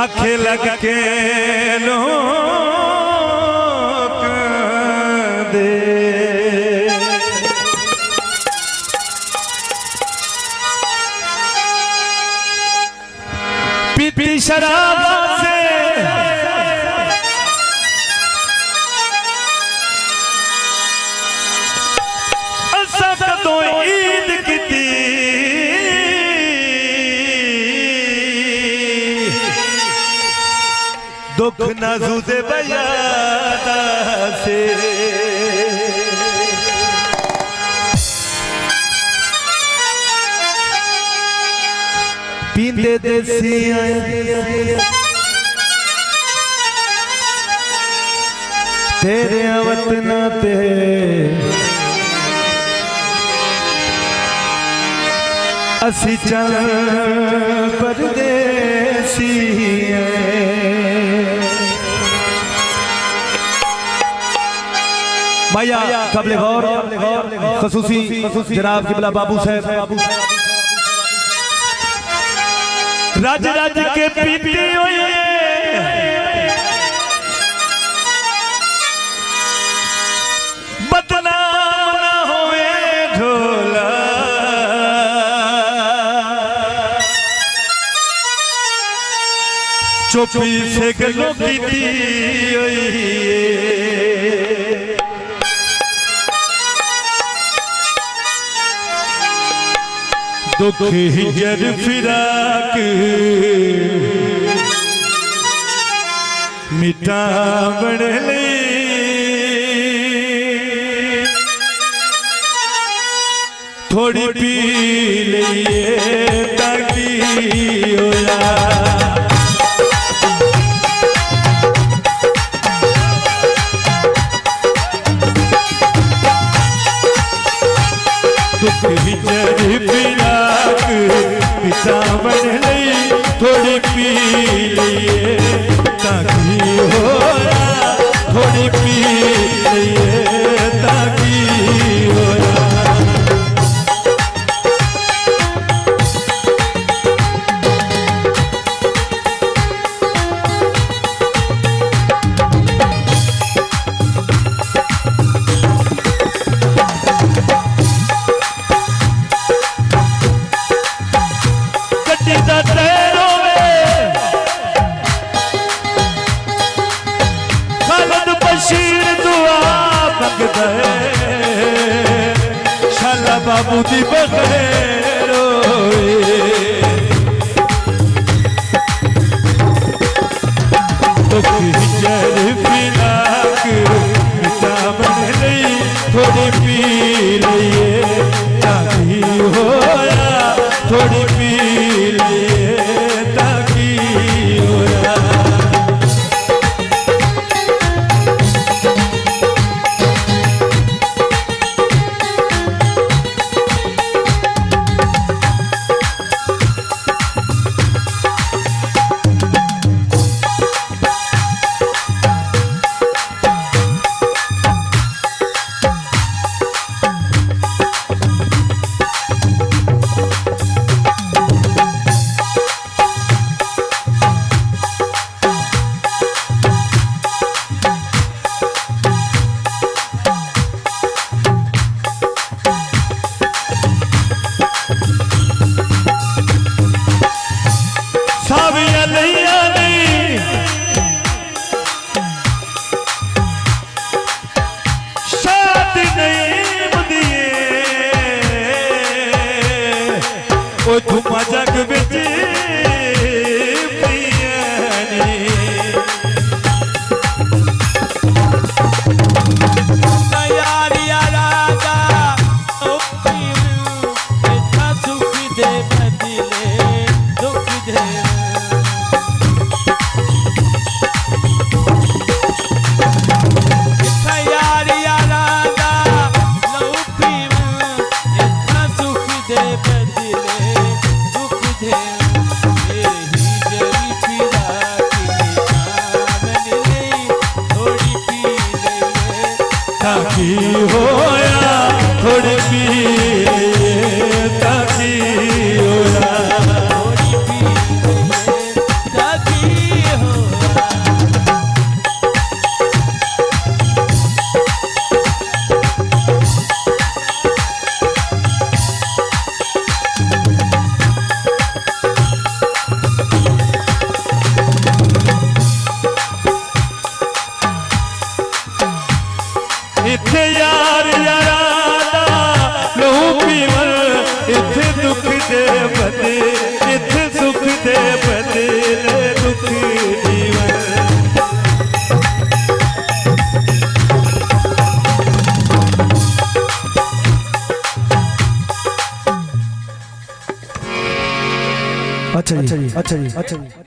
आखे लग के लोक दे पीती शराब से असा तो ईद की दुख नाजूदे बयादा से पींदे देसी तेरे वतना ते असी चल परदेसी भैया कबले गौर खसूसी जनाब किबला बाबू साहब राज राज के पीती हुई बदनाम ना होए ढोला चुप्पी से गलो पीती हुई दुख हिजर फिराक मिटावण ले थोड़ी पी लिए ताकि होया दुख हिजर फिराक मिटावण ले थोड़ी पी लिए ताकि होया थोड़ी पी लिए ताकि होया शाला बाबू दी बखैर दुख हिजर फिराक मिटावण लई थोड़ी पी लिए ताकि होया थोड़ी पी लिए ताकि होया जग बिच ताकि होया थोड़ी पी ताकि होया थोड़ी पी ताकि अच्छा जी अच्छा जी अच्छा जी।